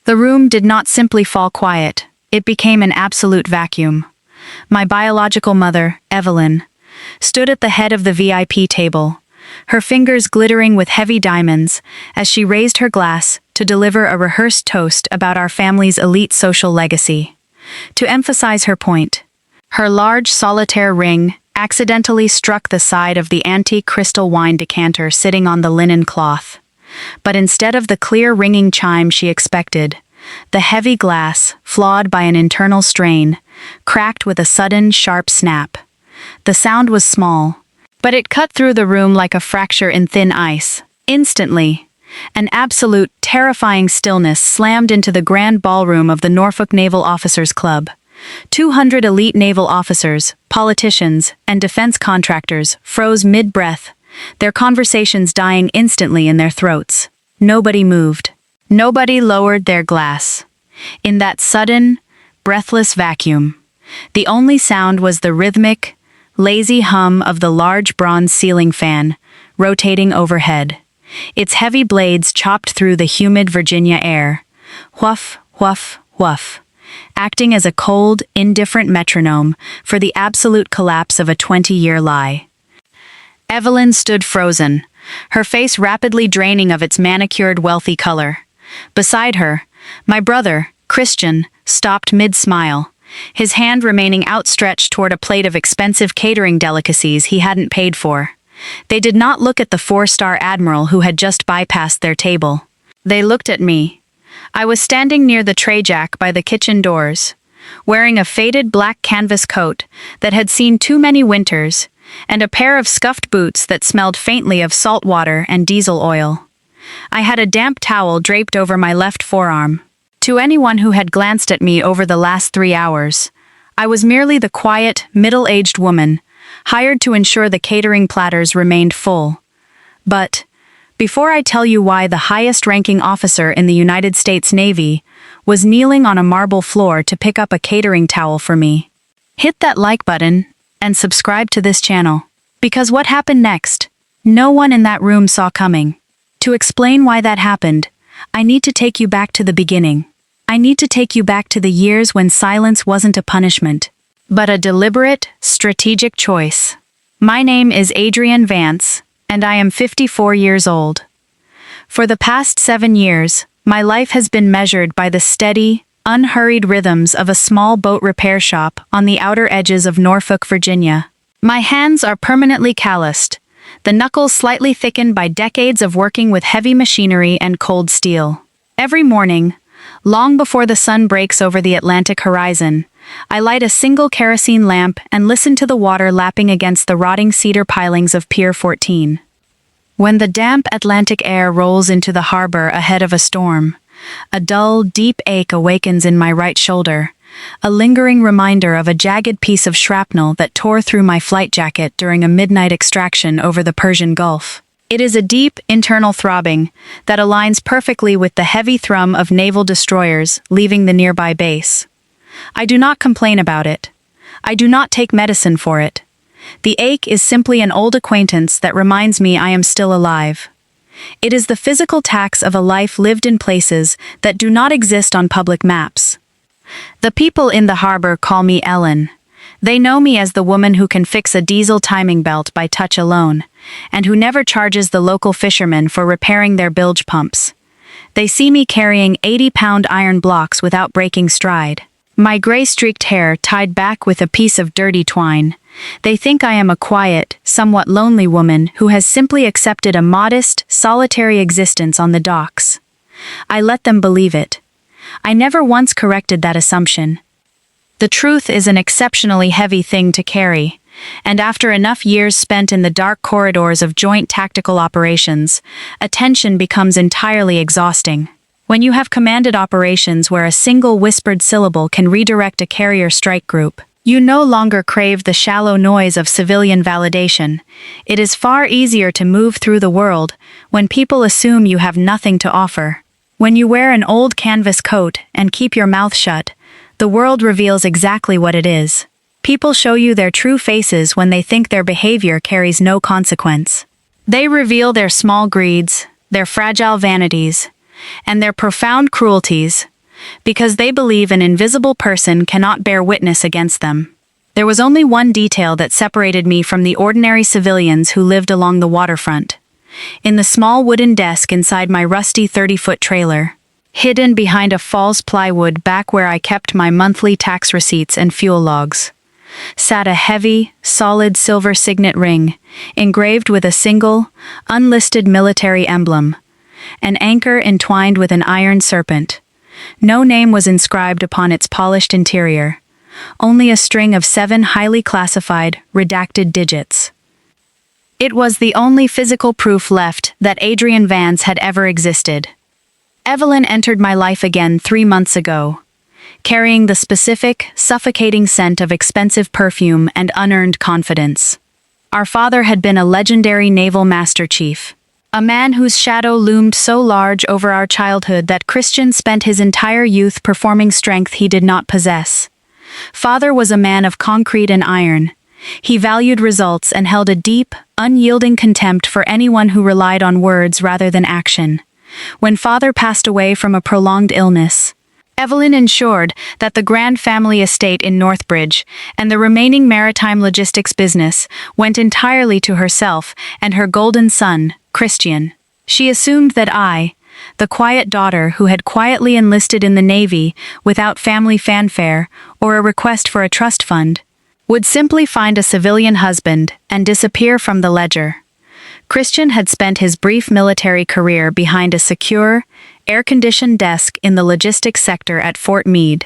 The room did not simply fall quiet, it became an absolute vacuum. My biological mother, Evelyn, stood at the head of the VIP table, her fingers glittering with heavy diamonds as she raised her glass to deliver a rehearsed toast about our family's elite social legacy. To emphasize her point, her large solitaire ring accidentally struck the side of the antique crystal wine decanter sitting on the linen cloth. But instead of the clear ringing chime she expected, the heavy glass, flawed by an internal strain, cracked with a sudden, sharp snap. The sound was small, but it cut through the room like a fracture in thin ice. Instantly, an absolute, terrifying stillness slammed into the grand ballroom of the Norfolk Naval Officers Club. 200 elite naval officers, politicians, and defense contractors froze mid-breath, their conversations dying instantly in their throats. Nobody moved. Nobody lowered their glass. In that sudden, breathless vacuum, the only sound was the rhythmic, lazy hum of the large bronze ceiling fan, rotating overhead. Its heavy blades chopped through the humid Virginia air. Whuff, whuff, whuff, acting as a cold, indifferent metronome for the absolute collapse of a 20-year lie. Evelyn stood frozen, her face rapidly draining of its manicured, wealthy color. Beside her, my brother, Christian, stopped mid-smile, his hand remaining outstretched toward a plate of expensive catering delicacies he hadn't paid for. They did not look at the four-star admiral who had just bypassed their table. They looked at me. I was standing near the tray jack by the kitchen doors, wearing a faded black canvas coat that had seen too many winters, and a pair of scuffed boots that smelled faintly of salt water and diesel oil. I had a damp towel draped over my left forearm. To anyone who had glanced at me over the last 3 hours, I was merely the quiet, middle-aged woman, hired to ensure the catering platters remained full. But, before I tell you why the highest-ranking officer in the United States Navy was kneeling on a marble floor to pick up a catering towel for me, hit that like button and subscribe to this channel. Because what happened next, no one in that room saw coming. To explain why that happened, I need to take you back to the beginning. I need to take you back to the years when silence wasn't a punishment, but a deliberate, strategic choice. My name is Adrienne Vance, and I am 54 years old. For the past 7 years, my life has been measured by the steady, unhurried rhythms of a small boat repair shop on the outer edges of Norfolk, Virginia. My hands are permanently calloused, the knuckles slightly thickened by decades of working with heavy machinery and cold steel. Every morning, long before the sun breaks over the Atlantic horizon, I light a single kerosene lamp and listen to the water lapping against the rotting cedar pilings of Pier 14. When the damp Atlantic air rolls into the harbor ahead of a storm, a dull, deep ache awakens in my right shoulder, a lingering reminder of a jagged piece of shrapnel that tore through my flight jacket during a midnight extraction over the Persian Gulf. It is a deep, internal throbbing that aligns perfectly with the heavy thrum of naval destroyers leaving the nearby base. I do not complain about it. I do not take medicine for it. The ache is simply an old acquaintance that reminds me I am still alive. It is the physical tax of a life lived in places that do not exist on public maps. The people in the harbor call me Ellen. They know me as the woman who can fix a diesel timing belt by touch alone, and who never charges the local fishermen for repairing their bilge pumps. They see me carrying 80-pound iron blocks without breaking stride, my gray-streaked hair tied back with a piece of dirty twine. They think I am a quiet, somewhat lonely woman who has simply accepted a modest, solitary existence on the docks. I let them believe it. I never once corrected that assumption. The truth is an exceptionally heavy thing to carry, and after enough years spent in the dark corridors of joint tactical operations, attention becomes entirely exhausting. When you have commanded operations where a single whispered syllable can redirect a carrier strike group, you no longer crave the shallow noise of civilian validation. It is far easier to move through the world when people assume you have nothing to offer. When you wear an old canvas coat and keep your mouth shut, the world reveals exactly what it is. People show you their true faces when they think their behavior carries no consequence. They reveal their small greeds, their fragile vanities, and their profound cruelties, because they believe an invisible person cannot bear witness against them. There was only one detail that separated me from the ordinary civilians who lived along the waterfront. In the small wooden desk inside my rusty 30-foot trailer, hidden behind a false plywood back where I kept my monthly tax receipts and fuel logs, sat a heavy, solid silver signet ring, engraved with a single, unlisted military emblem, an anchor entwined with an iron serpent. No name was inscribed upon its polished interior, only a string of 7 highly classified, redacted digits. It was the only physical proof left that Adrienne Vance had ever existed. Evelyn entered my life again 3 months ago, carrying the specific, suffocating scent of expensive perfume and unearned confidence. Our father had been a legendary naval master chief, a man whose shadow loomed so large over our childhood that Christian spent his entire youth performing strength he did not possess. Father was a man of concrete and iron. He valued results and held a deep, unyielding contempt for anyone who relied on words rather than action. When father passed away from a prolonged illness, Evelyn ensured that the grand family estate in Northbridge and the remaining maritime logistics business went entirely to herself and her golden son, Christian. She assumed that I, the quiet daughter who had quietly enlisted in the Navy without family fanfare or a request for a trust fund, would simply find a civilian husband and disappear from the ledger. Christian had spent his brief military career behind a secure, air-conditioned desk in the logistics sector at Fort Meade,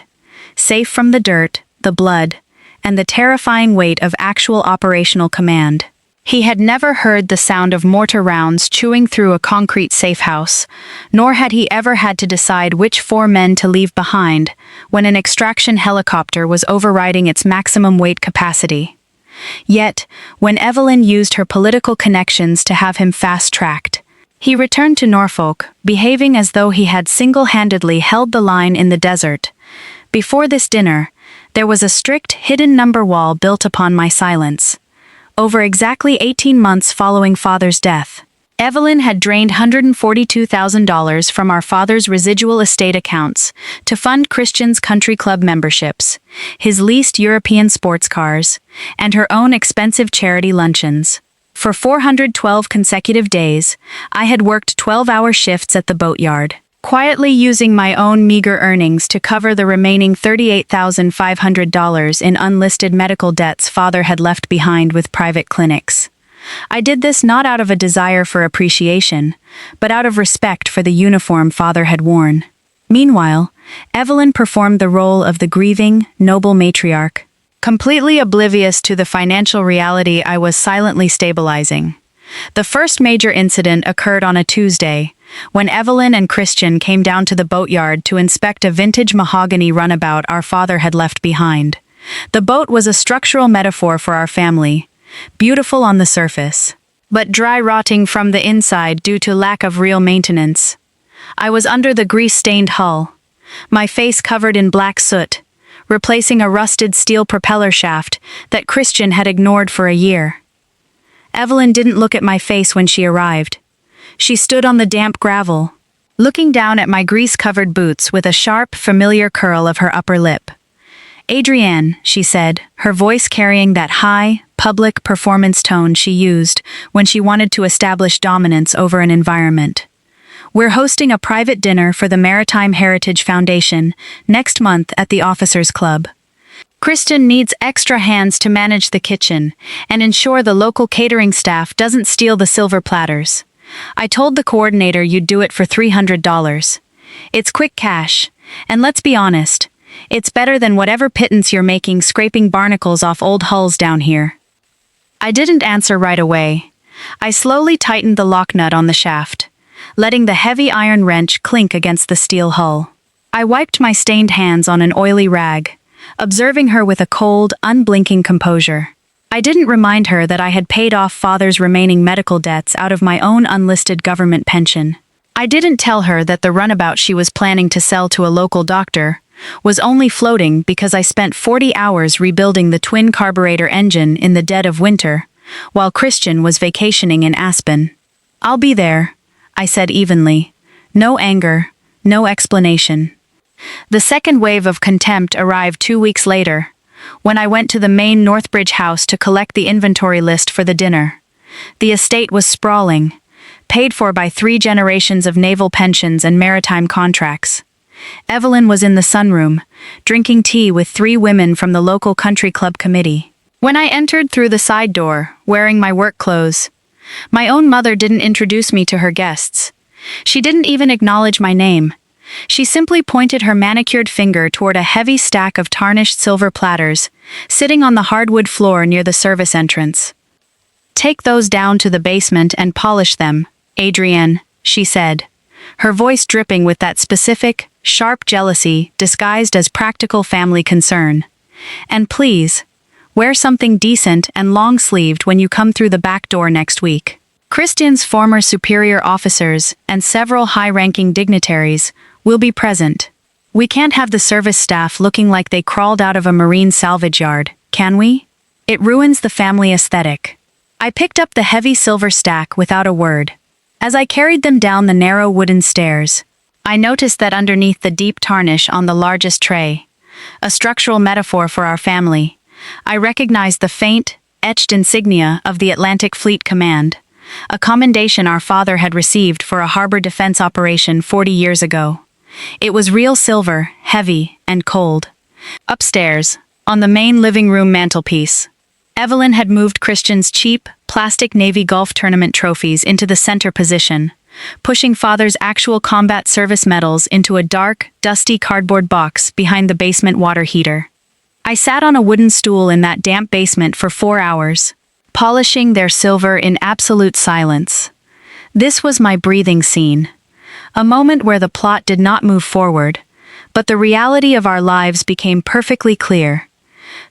safe from the dirt, the blood, and the terrifying weight of actual operational command. He had never heard the sound of mortar rounds chewing through a concrete safehouse, nor had he ever had to decide which 4 men to leave behind when an extraction helicopter was overriding its maximum weight capacity. Yet, when Evelyn used her political connections to have him fast-tracked, he returned to Norfolk, behaving as though he had single-handedly held the line in the desert. Before this dinner, there was a strict hidden number wall built upon my silence. Over exactly 18 months following father's death, Evelyn had drained $142,000 from our father's residual estate accounts to fund Christian's country club memberships, his leased European sports cars, and her own expensive charity luncheons. For 412 consecutive days, I had worked 12-hour shifts at the boatyard, quietly using my own meager earnings to cover the remaining $38,500 in unlisted medical debts father had left behind with private clinics. I did this not out of a desire for appreciation, but out of respect for the uniform father had worn. Meanwhile, Evelyn performed the role of the grieving, noble matriarch, completely oblivious to the financial reality I was silently stabilizing. The first major incident occurred on a Tuesday, when Evelyn and Christian came down to the boatyard to inspect a vintage mahogany runabout our father had left behind. The boat was a structural metaphor for our family, beautiful on the surface, but dry-rotting from the inside due to lack of real maintenance. I was under the grease-stained hull, my face covered in black soot, replacing a rusted steel propeller shaft that Christian had ignored for a year. Evelyn didn't look at my face when she arrived. She stood on the damp gravel, looking down at my grease-covered boots with a sharp, familiar curl of her upper lip. "Adrienne," she said, her voice carrying that high, public performance tone she used when she wanted to establish dominance over an environment. "We're hosting a private dinner for the Maritime Heritage Foundation next month at the Officers Club. Kristen needs extra hands to manage the kitchen and ensure the local catering staff doesn't steal the silver platters. I told the coordinator you'd do it for $300. It's quick cash, and let's be honest, it's better than whatever pittance you're making scraping barnacles off old hulls down here." I didn't answer right away. I slowly tightened the lock nut on the shaft, letting the heavy iron wrench clink against the steel hull. I wiped my stained hands on an oily rag, observing her with a cold, unblinking composure. I didn't remind her that I had paid off father's remaining medical debts out of my own unlisted government pension. I didn't tell her that the runabout she was planning to sell to a local doctor was only floating because I spent 40 hours rebuilding the twin carburetor engine in the dead of winter, while Christian was vacationing in Aspen. "I'll be there," I said evenly. No anger, no explanation. The second wave of contempt arrived 2 weeks later, when I went to the main Northbridge house to collect the inventory list for the dinner. The estate was sprawling, paid for by 3 generations of naval pensions and maritime contracts. Evelyn was in the sunroom, drinking tea with 3 women from the local country club committee. When I entered through the side door, wearing my work clothes, my own mother didn't introduce me to her guests. She didn't even acknowledge my name. She simply pointed her manicured finger toward a heavy stack of tarnished silver platters, sitting on the hardwood floor near the service entrance. "Take those down to the basement and polish them, Adrienne," she said, her voice dripping with that specific, sharp jealousy disguised as practical family concern. "And please, wear something decent and long-sleeved when you come through the back door next week." Christian's former superior officers and several high-ranking dignitaries will be present. We can't have the service staff looking like they crawled out of a marine salvage yard, can we? It ruins the family aesthetic. I picked up the heavy silver stack without a word. As I carried them down the narrow wooden stairs, I noticed that underneath the deep tarnish on the largest tray, a structural metaphor for our family, I recognized the faint, etched insignia of the Atlantic Fleet Command, a commendation our father had received for a harbor defense operation 40 years ago. It was real silver, heavy, and cold. Upstairs, on the main living room mantelpiece, Evelyn had moved Christian's cheap, plastic Navy golf tournament trophies into the center position, pushing father's actual combat service medals into a dark, dusty cardboard box behind the basement water heater. I sat on a wooden stool in that damp basement for 4 hours, polishing their silver in absolute silence. This was my breathing scene. A moment where the plot did not move forward, but the reality of our lives became perfectly clear.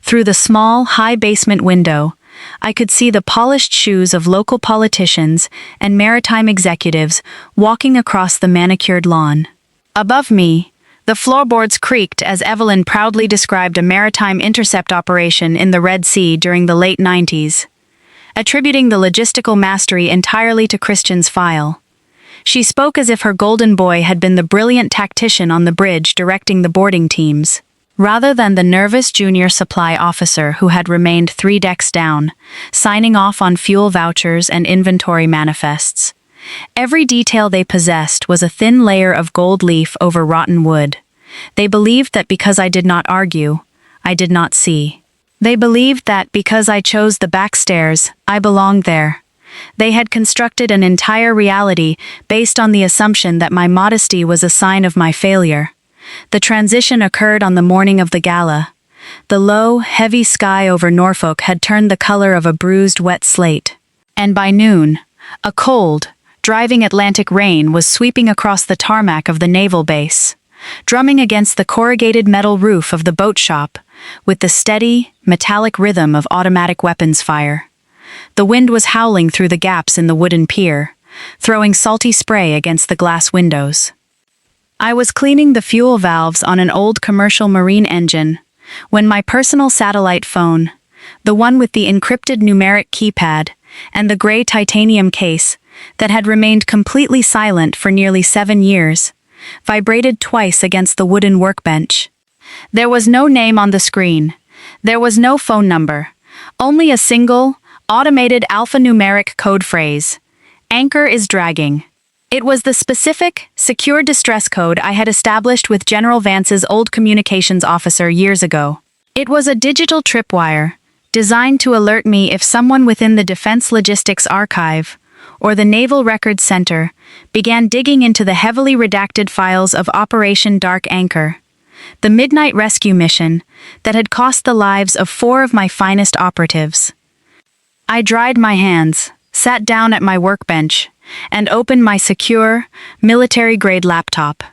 Through the small, high basement window, I could see the polished shoes of local politicians and maritime executives walking across the manicured lawn. Above me, the floorboards creaked as Evelyn proudly described a maritime intercept operation in the Red Sea during the late 90s, attributing the logistical mastery entirely to Christian's file. She spoke as if her golden boy had been the brilliant tactician on the bridge directing the boarding teams, rather than the nervous junior supply officer who had remained 3 decks down, signing off on fuel vouchers and inventory manifests. Every detail they possessed was a thin layer of gold leaf over rotten wood. They believed that because I did not argue, I did not see. They believed that because I chose the back stairs, I belonged there. They had constructed an entire reality based on the assumption that my modesty was a sign of my failure. The transition occurred on the morning of the gala. The low, heavy sky over Norfolk had turned the color of a bruised, wet slate. And by noon, a cold, driving Atlantic rain was sweeping across the tarmac of the naval base, drumming against the corrugated metal roof of the boat shop with the steady, metallic rhythm of automatic weapons fire. The wind was howling through the gaps in the wooden pier, throwing salty spray against the glass windows. I was cleaning the fuel valves on an old commercial marine engine when my personal satellite phone, the one with the encrypted numeric keypad and the gray titanium case that had remained completely silent for nearly 7 years, vibrated twice against the wooden workbench. There was no name on the screen. There was no phone number. Only a single, automated alphanumeric code phrase: "Anchor is dragging." It was the specific, secure distress code I had established with General Vance's old communications officer years ago. It was a digital tripwire, designed to alert me if someone within the Defense Logistics Archive, or the Naval Records Center, began digging into the heavily redacted files of Operation Dark Anchor, the midnight rescue mission that had cost the lives of 4 of my finest operatives. I dried my hands, sat down at my workbench, and opened my secure, military-grade laptop.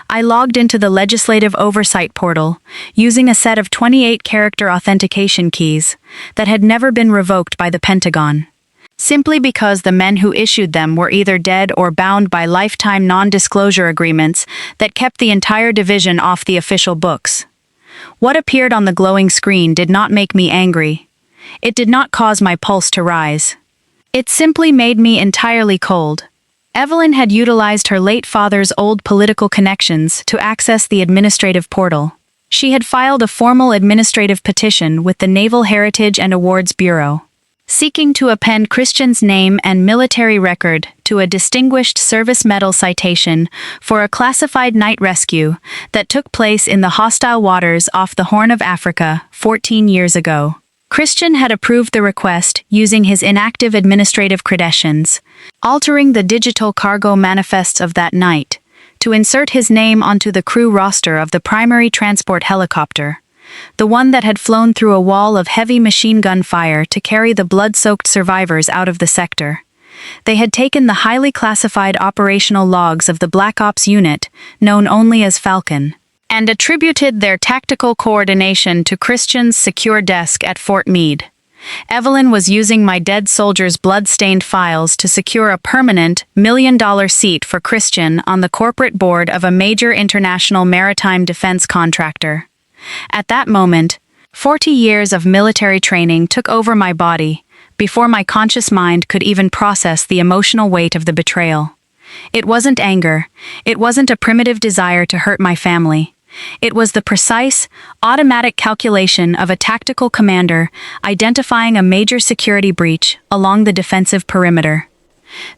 I logged into the Legislative Oversight portal, using a set of 28-character authentication keys that had never been revoked by the Pentagon, simply because the men who issued them were either dead or bound by lifetime non-disclosure agreements that kept the entire division off the official books. What appeared on the glowing screen did not make me angry. It did not cause my pulse to rise. It simply made me entirely cold. Evelyn had utilized her late father's old political connections to access the administrative portal. She had filed a formal administrative petition with the Naval Heritage and Awards Bureau, seeking to append Christian's name and military record to a Distinguished Service Medal citation for a classified night rescue that took place in the hostile waters off the Horn of Africa 14 years ago. Christian had approved the request using his inactive administrative credentials, altering the digital cargo manifests of that night to insert his name onto the crew roster of the primary transport helicopter, the one that had flown through a wall of heavy machine gun fire to carry the blood-soaked survivors out of the sector. They had taken the highly classified operational logs of the Black Ops unit, known only as Falcon, and attributed their tactical coordination to Christian's secure desk at Fort Meade. Evelyn was using my dead soldier's blood-stained files to secure a permanent $1 million seat for Christian on the corporate board of a major international maritime defense contractor. At that moment, 40 years of military training took over my body before my conscious mind could even process the emotional weight of the betrayal. It wasn't anger. It wasn't a primitive desire to hurt my family. It was the precise, automatic calculation of a tactical commander identifying a major security breach along the defensive perimeter.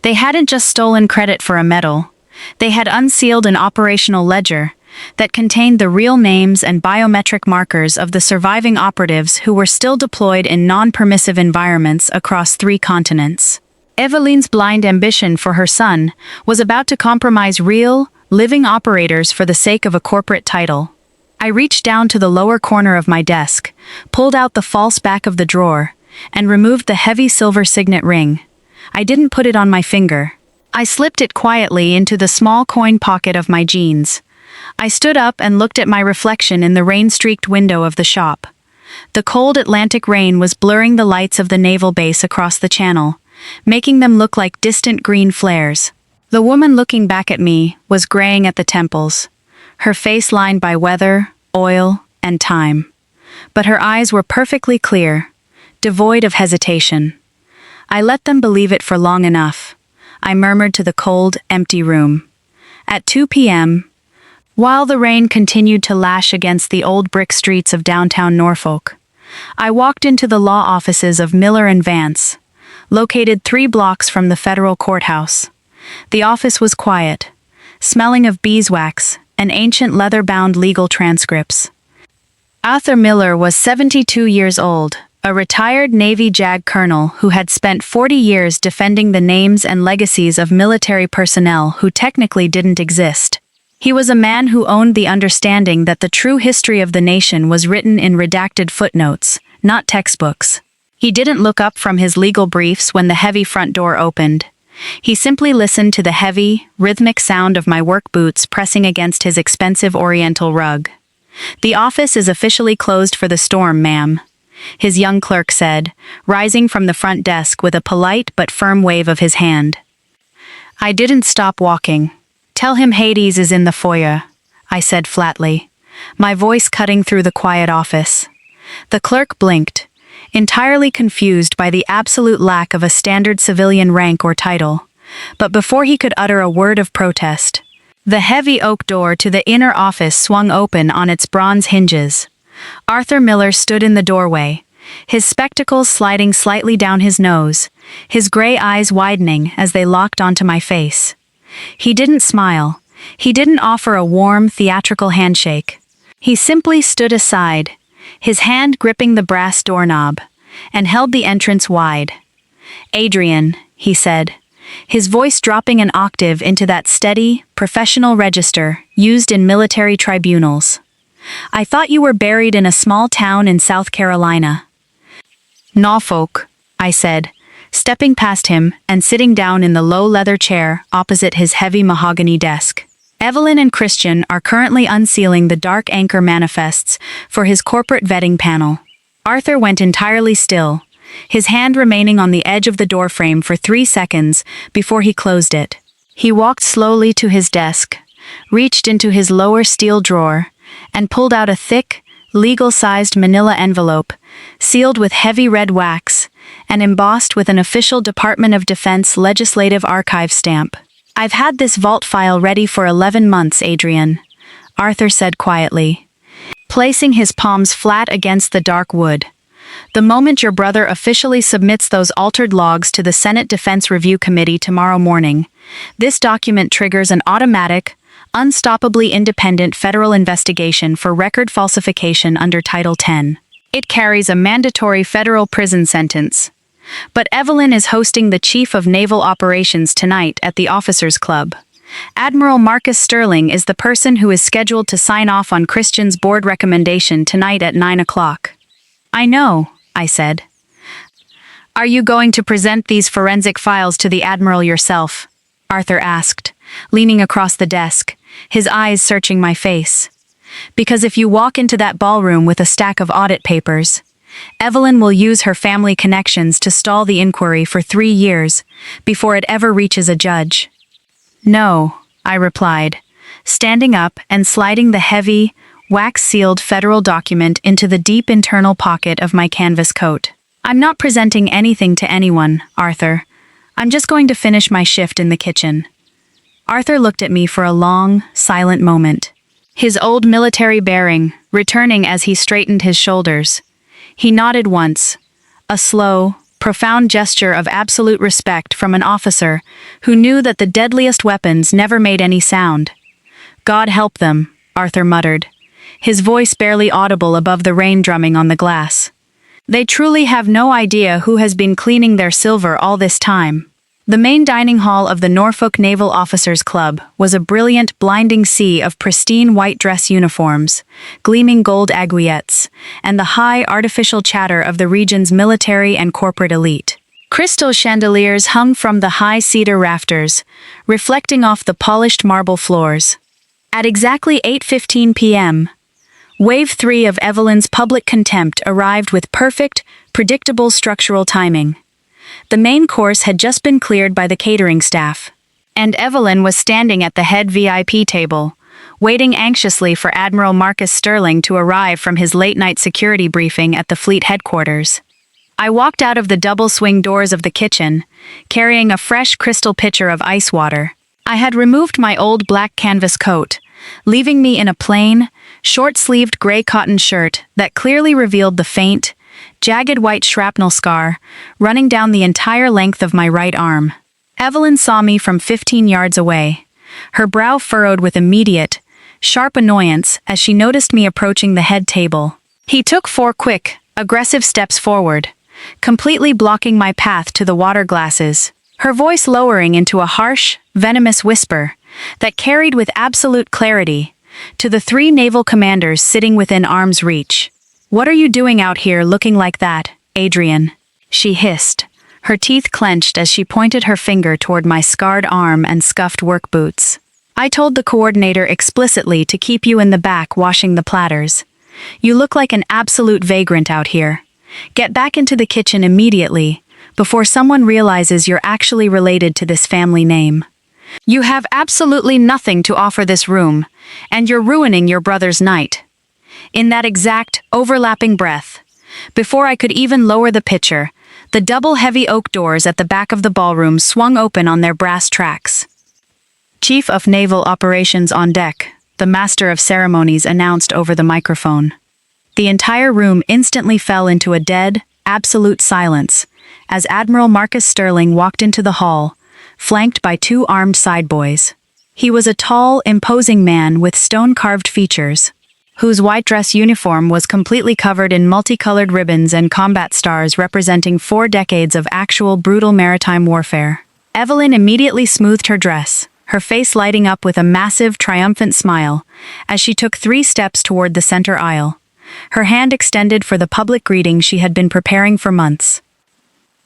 They hadn't just stolen credit for a medal. They had unsealed an operational ledger that contained the real names and biometric markers of the surviving operatives who were still deployed in non-permissive environments across 3 continents. Evelyn's blind ambition for her son was about to compromise real, living operators for the sake of a corporate title. I reached down to the lower corner of my desk, pulled out the false back of the drawer, and removed the heavy silver signet ring. I didn't put it on my finger. I slipped it quietly into the small coin pocket of my jeans. I stood up and looked at my reflection in the rain-streaked window of the shop. The cold Atlantic rain was blurring the lights of the naval base across the channel, making them look like distant green flares. The woman looking back at me was graying at the temples, her face lined by weather, oil, and time. But her eyes were perfectly clear, devoid of hesitation. I let them believe it for long enough. I murmured to the cold, empty room. At 2 p.m., while the rain continued to lash against the old brick streets of downtown Norfolk, I walked into the law offices of Miller and Vance, located 3 blocks from the federal courthouse. The office was quiet, smelling of beeswax and ancient leather-bound legal transcripts. Arthur Miller was 72 years old, a retired Navy JAG colonel who had spent 40 years defending the names and legacies of military personnel who technically didn't exist. He was a man who owned the understanding that the true history of the nation was written in redacted footnotes, not textbooks. He didn't look up from his legal briefs when the heavy front door opened. He simply listened to the heavy, rhythmic sound of my work boots pressing against his expensive oriental rug. "The office is officially closed for the storm, ma'am," his young clerk said, rising from the front desk with a polite but firm wave of his hand. I didn't stop walking. "Tell him Hades is in the foyer," I said flatly, my voice cutting through the quiet office. The clerk blinked, entirely confused by the absolute lack of a standard civilian rank or title. But before he could utter a word of protest, the heavy oak door to the inner office swung open on its bronze hinges. Arthur Miller stood in the doorway, his spectacles sliding slightly down his nose, his gray eyes widening as they locked onto my face. He didn't smile. He didn't offer a warm, theatrical handshake. He simply stood aside, his hand gripping the brass doorknob, and held the entrance wide. "Adrienne," he said, his voice dropping an octave into that steady, professional register used in military tribunals. "I thought you were buried in a small town in South Carolina." "Norfolk," I said, stepping past him and sitting down in the low leather chair opposite his heavy mahogany desk. "Evelyn and Christian are currently unsealing the dark anchor manifests for his corporate vetting panel." Arthur went entirely still, his hand remaining on the edge of the doorframe for 3 seconds before he closed it. He walked slowly to his desk, reached into his lower steel drawer, and pulled out a thick, legal-sized manila envelope, sealed with heavy red wax, and embossed with an official Department of Defense Legislative Archive stamp. I've had this vault file ready for 11 months, Adrienne, Arthur said quietly, placing his palms flat against the dark wood. The moment your brother officially submits those altered logs to the Senate Defense Review Committee tomorrow morning, this document triggers an automatic, unstoppably independent federal investigation for record falsification under Title 10. It carries a mandatory federal prison sentence. But Evelyn is hosting the Chief of Naval Operations tonight at the Officers Club. Admiral Marcus Sterling is the person who is scheduled to sign off on Christian's board recommendation tonight at 9 o'clock. I know, I said. Are you going to present these forensic files to the Admiral yourself? Arthur asked, leaning across the desk, his eyes searching my face. Because if you walk into that ballroom with a stack of audit papers, Evelyn will use her family connections to stall the inquiry for 3 years before it ever reaches a judge. No, I replied, standing up and sliding the heavy, wax-sealed federal document into the deep internal pocket of my canvas coat. I'm not presenting anything to anyone, Arthur. I'm just going to finish my shift in the kitchen. Arthur looked at me for a long, silent moment, his old military bearing returning as he straightened his shoulders. He nodded once, a slow, profound gesture of absolute respect from an officer who knew that the deadliest weapons never made any sound. God help them, Arthur muttered, his voice barely audible above the rain drumming on the glass. They truly have no idea who has been cleaning their silver all this time. The main dining hall of the Norfolk Naval Officers Club was a brilliant, blinding sea of pristine white dress uniforms, gleaming gold aiguillettes, and the high, artificial chatter of the region's military and corporate elite. Crystal chandeliers hung from the high cedar rafters, reflecting off the polished marble floors. At exactly 8:15 p.m., Wave 3 of Evelyn's public contempt arrived with perfect, predictable structural timing. The main course had just been cleared by the catering staff, and Evelyn was standing at the head VIP table, waiting anxiously for Admiral Marcus Sterling to arrive from his late-night security briefing at the fleet headquarters. I walked out of the double-swing doors of the kitchen, carrying a fresh crystal pitcher of ice water. I had removed my old black canvas coat, leaving me in a plain, short-sleeved gray cotton shirt that clearly revealed the faint, jagged white shrapnel scar running down the entire length of my right arm. Evelyn saw me from 15 yards away, her brow furrowed with immediate, sharp annoyance as she noticed me approaching the head table. He took 4 quick, aggressive steps forward, completely blocking my path to the water glasses, her voice lowering into a harsh, venomous whisper that carried with absolute clarity to the 3 naval commanders sitting within arm's reach. "What are you doing out here looking like that, Adrienne?" she hissed, her teeth clenched as she pointed her finger toward my scarred arm and scuffed work boots. "I told the coordinator explicitly to keep you in the back washing the platters. You look like an absolute vagrant out here. Get back into the kitchen immediately, before someone realizes you're actually related to this family name. You have absolutely nothing to offer this room, and you're ruining your brother's night." In that exact, overlapping breath, before I could even lower the pitcher, the double heavy oak doors at the back of the ballroom swung open on their brass tracks. "Chief of Naval Operations on deck," the master of ceremonies announced over the microphone. The entire room instantly fell into a dead, absolute silence as Admiral Marcus Sterling walked into the hall, flanked by 2 armed sideboys. He was a tall, imposing man with stone-carved features, whose white dress uniform was completely covered in multicolored ribbons and combat stars representing 4 decades of actual brutal maritime warfare. Evelyn immediately smoothed her dress, her face lighting up with a massive, triumphant smile, as she took 3 steps toward the center aisle, her hand extended for the public greeting she had been preparing for months.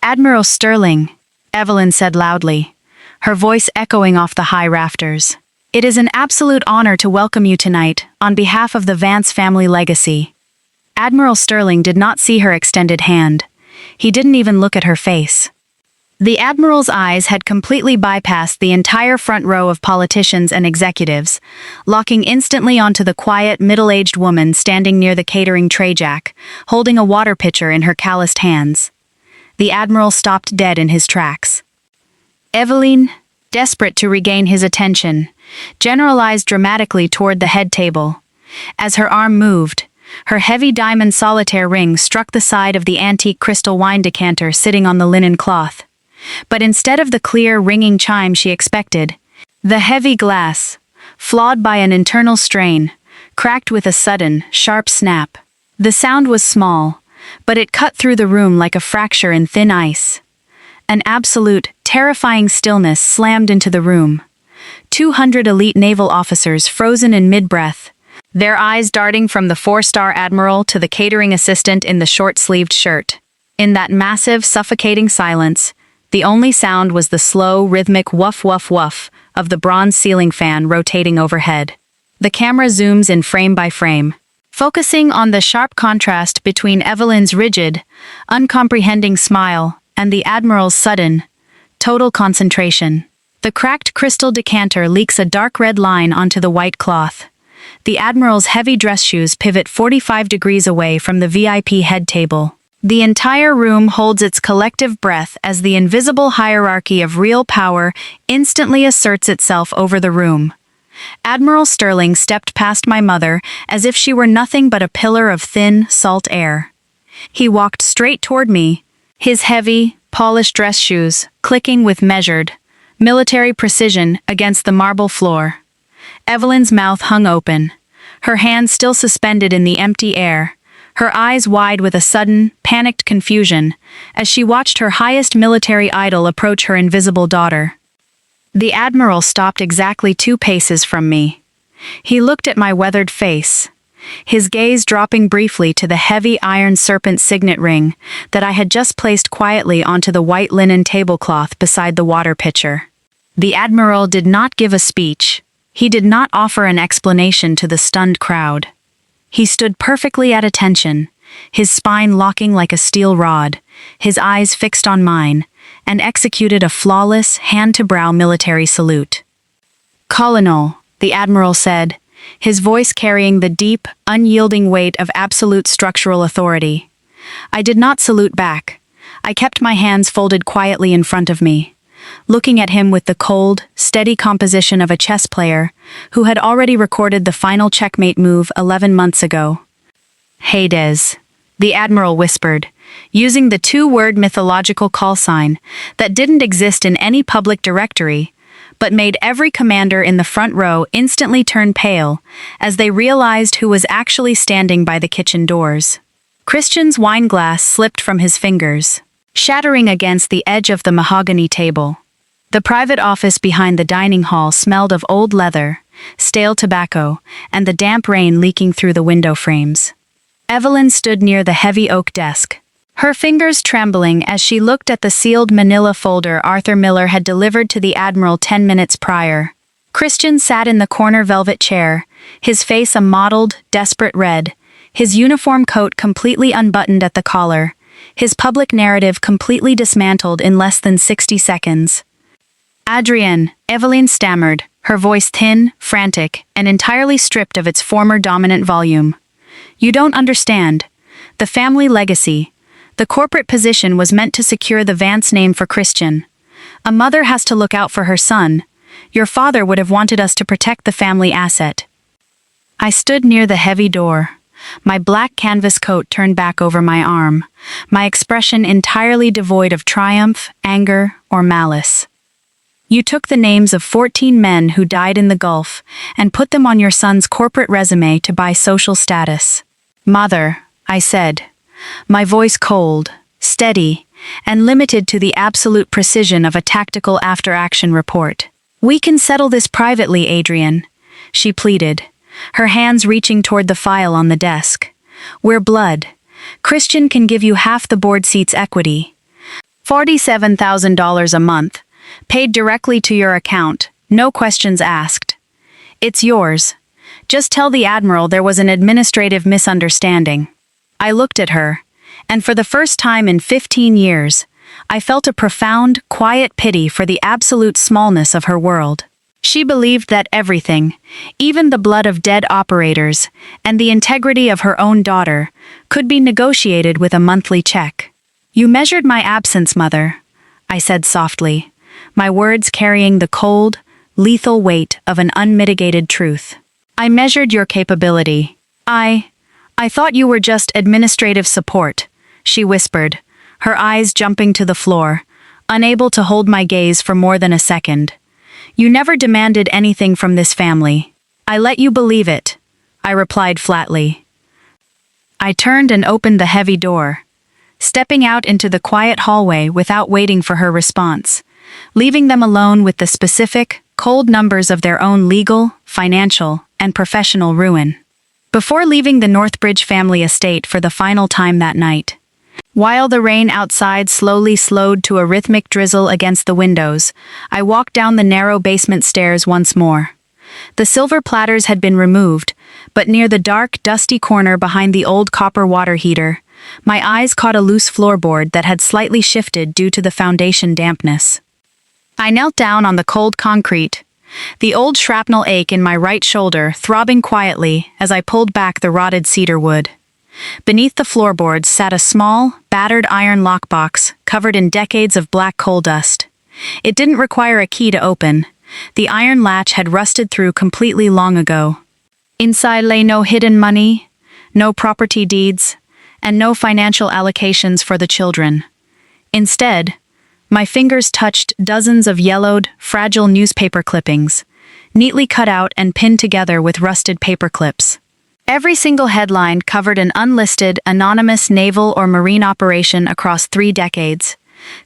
"Admiral Sterling," Evelyn said loudly, her voice echoing off the high rafters. "It is an absolute honor to welcome you tonight, on behalf of the Vance family legacy." Admiral Sterling did not see her extended hand. He didn't even look at her face. The Admiral's eyes had completely bypassed the entire front row of politicians and executives, locking instantly onto the quiet, middle-aged woman standing near the catering tray jack, holding a water pitcher in her calloused hands. The Admiral stopped dead in his tracks. "Evelyn," desperate to regain his attention, generalized dramatically toward the head table. As her arm moved, her heavy diamond solitaire ring struck the side of the antique crystal wine decanter sitting on the linen cloth. But instead of the clear, ringing chime she expected, the heavy glass, flawed by an internal strain, cracked with a sudden, sharp snap. The sound was small, but it cut through the room like a fracture in thin ice. An absolute, terrifying stillness slammed into the room. 200 elite naval officers frozen in mid-breath, their eyes darting from the 4-star admiral to the catering assistant in the short-sleeved shirt. In that massive, suffocating silence, the only sound was the slow, rhythmic woof-woof-woof of the bronze ceiling fan rotating overhead. The camera zooms in frame by frame, focusing on the sharp contrast between Evelyn's rigid, uncomprehending smile and the admiral's sudden, total concentration. The cracked crystal decanter leaks a dark red line onto the white cloth. The admiral's heavy dress shoes pivot 45 degrees away from the VIP head table. The entire room holds its collective breath as the invisible hierarchy of real power instantly asserts itself over the room. Admiral Sterling stepped past my mother as if she were nothing but a pillar of thin, salt air. He walked straight toward me, his heavy, polished dress shoes clicking with measured, military precision against the marble floor. Evelyn's mouth hung open, her hands still suspended in the empty air, her eyes wide with a sudden, panicked confusion as she watched her highest military idol approach her invisible daughter. The admiral stopped exactly 2 paces from me. He looked at my weathered face, his gaze dropping briefly to the heavy iron serpent signet ring that I had just placed quietly onto the white linen tablecloth beside the water pitcher. The admiral did not give a speech. He did not offer an explanation to the stunned crowd. He stood perfectly at attention, his spine locking like a steel rod, his eyes fixed on mine, and executed a flawless, hand-to-brow military salute. "Colonel," the admiral said, his voice carrying the deep, unyielding weight of absolute structural authority. I did not salute back. I kept my hands folded quietly in front of me, looking at him with the cold, steady composition of a chess player who had already recorded the final checkmate move 11 months ago. "Hades," the admiral whispered, using the 2-word mythological call sign that didn't exist in any public directory, but made every commander in the front row instantly turn pale as they realized who was actually standing by the kitchen doors. Christian's wine glass slipped from his fingers, shattering against the edge of the mahogany table. The private office behind the dining hall smelled of old leather, stale tobacco, and the damp rain leaking through the window frames. Evelyn stood near the heavy oak desk, her fingers trembling as she looked at the sealed manila folder Arthur Miller had delivered to the admiral 10 minutes prior. Christian sat in the corner velvet chair, his face a mottled, desperate red, his uniform coat completely unbuttoned at the collar, his public narrative completely dismantled in less than 60 seconds. "Adrienne," Evelyn stammered, her voice thin, frantic, and entirely stripped of its former dominant volume. "You don't understand. The family legacy, the corporate position was meant to secure the Vance name for Christian. A mother has to look out for her son. Your father would have wanted us to protect the family asset." I stood near the heavy door, my black canvas coat turned back over my arm, my expression entirely devoid of triumph, anger, or malice. "You took the names of 14 men who died in the Gulf and put them on your son's corporate resume to buy social status." "Mother," I said, my voice cold, steady, and limited to the absolute precision of a tactical after-action report. "We can settle this privately, Adrienne," she pleaded, her hands reaching toward the file on the desk. "We're blood. Christian can give you half the board seat's equity. $47,000 a month, paid directly to your account, no questions asked. It's yours. Just tell the admiral there was an administrative misunderstanding." I looked at her, and for the first time in 15 years, I felt a profound, quiet pity for the absolute smallness of her world. She believed that everything, even the blood of dead operators, and the integrity of her own daughter, could be negotiated with a monthly check. "You measured my absence, Mother," I said softly, my words carrying the cold, lethal weight of an unmitigated truth. "I measured your capability. I thought you were just administrative support," she whispered, her eyes jumping to the floor, unable to hold my gaze for more than a second. "You never demanded anything from this family. I let you believe it," I replied flatly. I turned and opened the heavy door, stepping out into the quiet hallway without waiting for her response, leaving them alone with the specific, cold numbers of their own legal, financial, and professional ruin. Before leaving the Northbridge family estate for the final time that night, while the rain outside slowly slowed to a rhythmic drizzle against the windows, I walked down the narrow basement stairs once more. The silver platters had been removed, but near the dark, dusty corner behind the old copper water heater, my eyes caught a loose floorboard that had slightly shifted due to the foundation dampness. I knelt down on the cold concrete, the old shrapnel ache in my right shoulder throbbing quietly as I pulled back the rotted cedar wood. Beneath the floorboards sat a small, battered iron lockbox covered in decades of black coal dust. It didn't require a key to open. The iron latch had rusted through completely long ago. Inside lay no hidden money, no property deeds, and no financial allocations for the children. Instead, my fingers touched dozens of yellowed, fragile newspaper clippings, neatly cut out and pinned together with rusted paper clips. Every single headline covered an unlisted, anonymous naval or marine operation across 3 decades.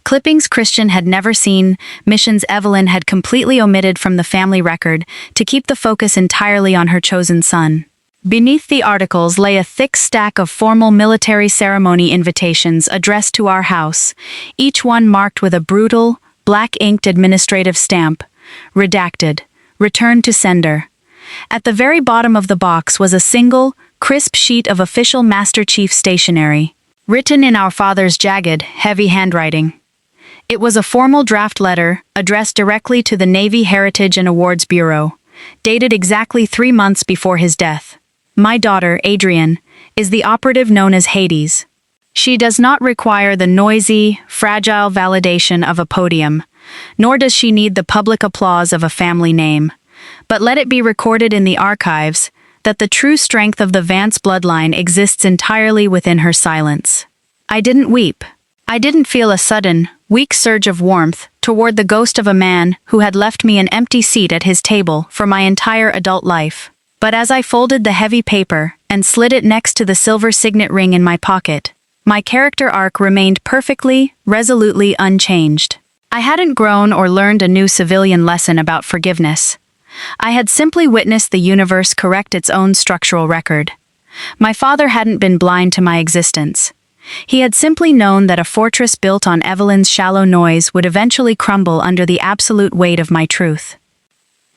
Clippings Christian had never seen, missions Evelyn had completely omitted from the family record to keep the focus entirely on her chosen son. Beneath the articles lay a thick stack of formal military ceremony invitations addressed to our house, each one marked with a brutal, black-inked administrative stamp, redacted, returned to sender. At the very bottom of the box was a single, crisp sheet of official Master Chief stationery, written in our father's jagged, heavy handwriting. It was a formal draft letter addressed directly to the Navy Heritage and Awards Bureau, dated exactly 3 months before his death. "My daughter, Adrienne, is the operative known as Hades. She does not require the noisy, fragile validation of a podium, nor does she need the public applause of a family name. But let it be recorded in the archives that the true strength of the Vance bloodline exists entirely within her silence." I didn't weep. I didn't feel a sudden, weak surge of warmth toward the ghost of a man who had left me an empty seat at his table for my entire adult life. But as I folded the heavy paper and slid it next to the silver signet ring in my pocket, my character arc remained perfectly, resolutely unchanged. I hadn't grown or learned a new civilian lesson about forgiveness. I had simply witnessed the universe correct its own structural record. My father hadn't been blind to my existence. He had simply known that a fortress built on Evelyn's shallow noise would eventually crumble under the absolute weight of my truth.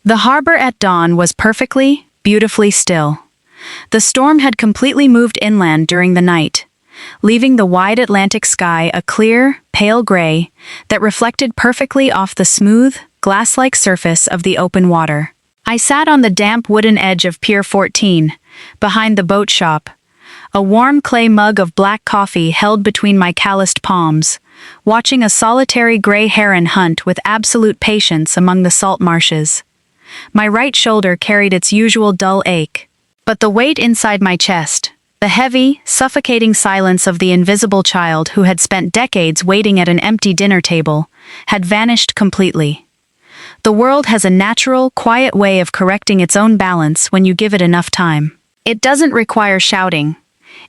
The harbor at dawn was perfectly, beautifully still. The storm had completely moved inland during the night, leaving the wide Atlantic sky a clear, pale gray that reflected perfectly off the smooth, glass-like surface of the open water. I sat on the damp wooden edge of Pier 14, behind the boat shop, a warm clay mug of black coffee held between my calloused palms, watching a solitary gray heron hunt with absolute patience among the salt marshes. My right shoulder carried its usual dull ache, but the weight inside my chest, the heavy, suffocating silence of the invisible child who had spent decades waiting at an empty dinner table, had vanished completely. The world has a natural, quiet way of correcting its own balance when you give it enough time. It doesn't require shouting.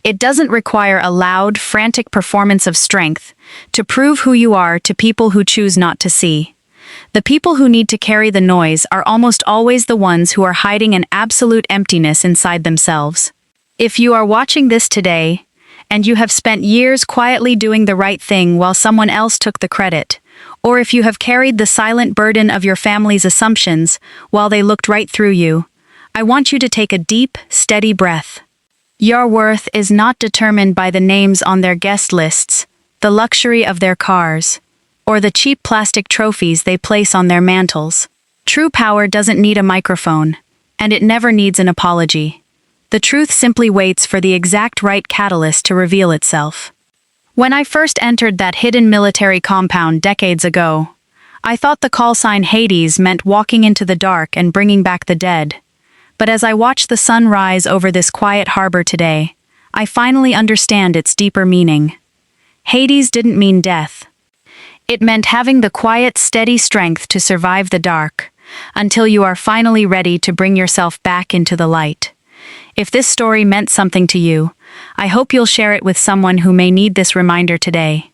It doesn't require a loud, frantic performance of strength to prove who you are to people who choose not to see. The people who need to carry the noise are almost always the ones who are hiding an absolute emptiness inside themselves. If you are watching this today, and you have spent years quietly doing the right thing while someone else took the credit, or if you have carried the silent burden of your family's assumptions while they looked right through you, I want you to take a deep, steady breath. Your worth is not determined by the names on their guest lists, the luxury of their cars, or the cheap plastic trophies they place on their mantles. True power doesn't need a microphone, and it never needs an apology. The truth simply waits for the exact right catalyst to reveal itself. When I first entered that hidden military compound decades ago, I thought the call sign Hades meant walking into the dark and bringing back the dead. But as I watch the sun rise over this quiet harbor today, I finally understand its deeper meaning. Hades didn't mean death. It meant having the quiet, steady strength to survive the dark, until you are finally ready to bring yourself back into the light. If this story meant something to you, I hope you'll share it with someone who may need this reminder today.